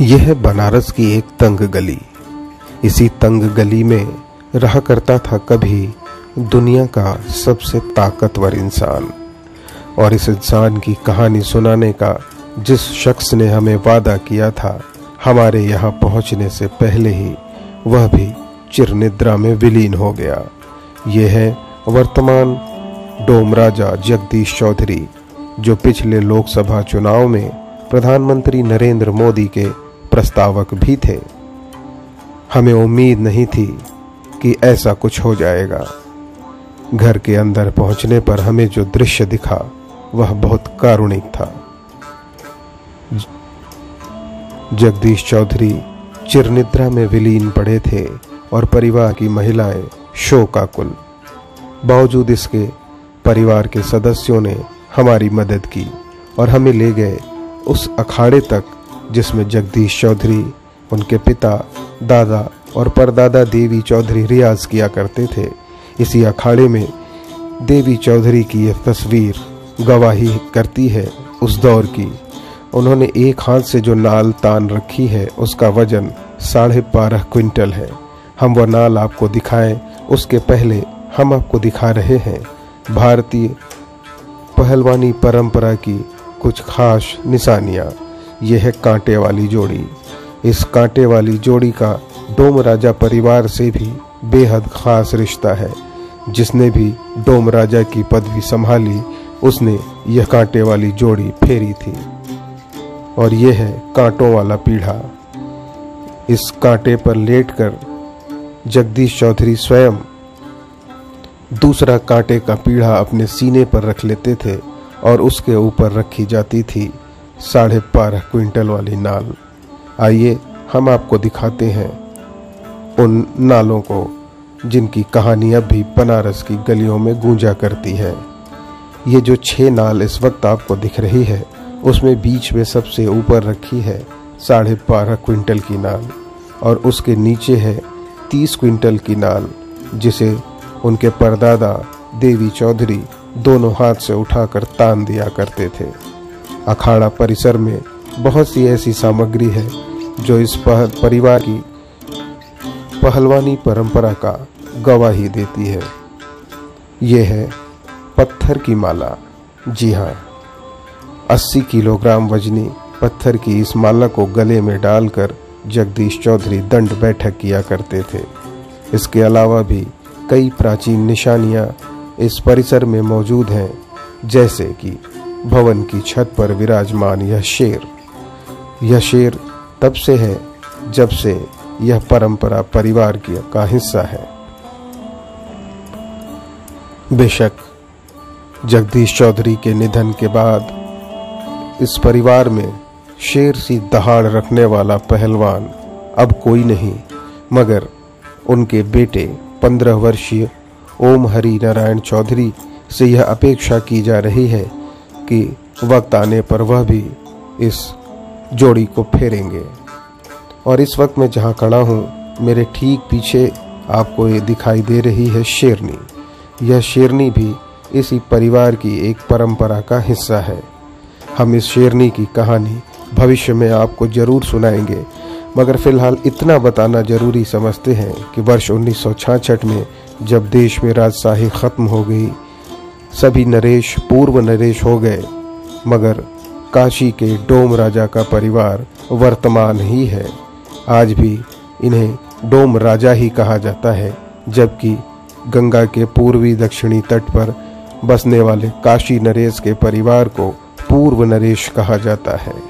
यह है बनारस की एक तंग गली। इसी तंग गली में रहा करता था कभी दुनिया का सबसे ताकतवर इंसान। और इस इंसान की कहानी सुनाने का जिस शख्स ने हमें वादा किया था, हमारे यहाँ पहुँचने से पहले ही वह भी चिरनिद्रा में विलीन हो गया। ये है वर्तमान डोम राजा जगदीश चौधरी, जो पिछले लोकसभा चुनाव में प्रधानमंत्री नरेंद्र मोदी के प्रस्तावक भी थे। हमें उम्मीद नहीं थी कि ऐसा कुछ हो जाएगा। घर के अंदर पहुंचने पर हमें जो दृश्य दिखा वह बहुत कारुणिक था। जगदीश चौधरी चिरनिद्रा में विलीन पड़े थे और परिवार की महिलाएं शोकाकुल। बावजूद इसके परिवार के सदस्यों ने हमारी मदद की और हमें ले गए उस अखाड़े तक जिसमें जगदीश चौधरी, उनके पिता, दादा और परदादा देवी चौधरी रियाज किया करते थे। इसी अखाड़े में देवी चौधरी की यह तस्वीर गवाही करती है उस दौर की। उन्होंने एक हाथ से जो नाल तान रखी है उसका वजन 12.5 क्विंटल है। हम वह नाल आपको दिखाएं उसके पहले हम आपको दिखा रहे हैं भारतीय पहलवानी परंपरा की कुछ खास निशानियाँ। यह है कांटे वाली जोड़ी। इस कांटे वाली जोड़ी का डोम राजा परिवार से भी बेहद खास रिश्ता है। जिसने भी डोम राजा की पदवी संभाली उसने यह कांटे वाली जोड़ी फेरी थी। और यह है कांटों वाला पीढ़ा। इस कांटे पर लेटकर जगदीश चौधरी स्वयं दूसरा कांटे का पीढ़ा अपने सीने पर रख लेते थे और उसके ऊपर रखी जाती थी 12.5 क्विंटल वाली नाल। आइए हम आपको दिखाते हैं उन नालों को जिनकी कहानी अब भी बनारस की गलियों में गूंजा करती है। ये जो 6 नाल इस वक्त आपको दिख रही है उसमें बीच में सबसे ऊपर रखी है 12.5 क्विंटल की नाल और उसके नीचे है 30 क्विंटल की नाल, जिसे उनके परदादा देवी चौधरी दोनों हाथ से उठाकर तान दिया करते थे। अखाड़ा परिसर में बहुत सी ऐसी सामग्री है जो इस परिवार की पहलवानी परंपरा का गवाही देती है। ये है पत्थर की माला। जी हाँ, 80 किलोग्राम वजनी पत्थर की इस माला को गले में डालकर जगदीश चौधरी दंड बैठक किया करते थे। इसके अलावा भी कई प्राचीन निशानियां इस परिसर में मौजूद हैं, जैसे कि भवन की छत पर विराजमान यह शेर। यह शेर तब से है जब से यह परंपरा परिवार का हिस्सा है। बेशक जगदीश चौधरी के निधन के बाद इस परिवार में शेर सी दहाड़ रखने वाला पहलवान अब कोई नहीं, मगर उनके बेटे 15 वर्षीय ओम हरि नारायण चौधरी से यह अपेक्षा की जा रही है कि वक्त आने पर वह भी इस जोड़ी को फेरेंगे। और इस वक्त मैं जहां खड़ा हूं, मेरे ठीक पीछे आपको ये दिखाई दे रही है शेरनी। यह शेरनी भी इसी परिवार की एक परंपरा का हिस्सा है। हम इस शेरनी की कहानी भविष्य में आपको जरूर सुनाएंगे, मगर फिलहाल इतना बताना जरूरी समझते हैं कि वर्ष 1966 में जब देश में राजशाही खत्म हो गई, सभी नरेश पूर्व नरेश हो गए, मगर काशी के डोम राजा का परिवार वर्तमान ही है। आज भी इन्हें डोम राजा ही कहा जाता है, जबकि गंगा के पूर्वी दक्षिणी तट पर बसने वाले काशी नरेश के परिवार को पूर्व नरेश कहा जाता है।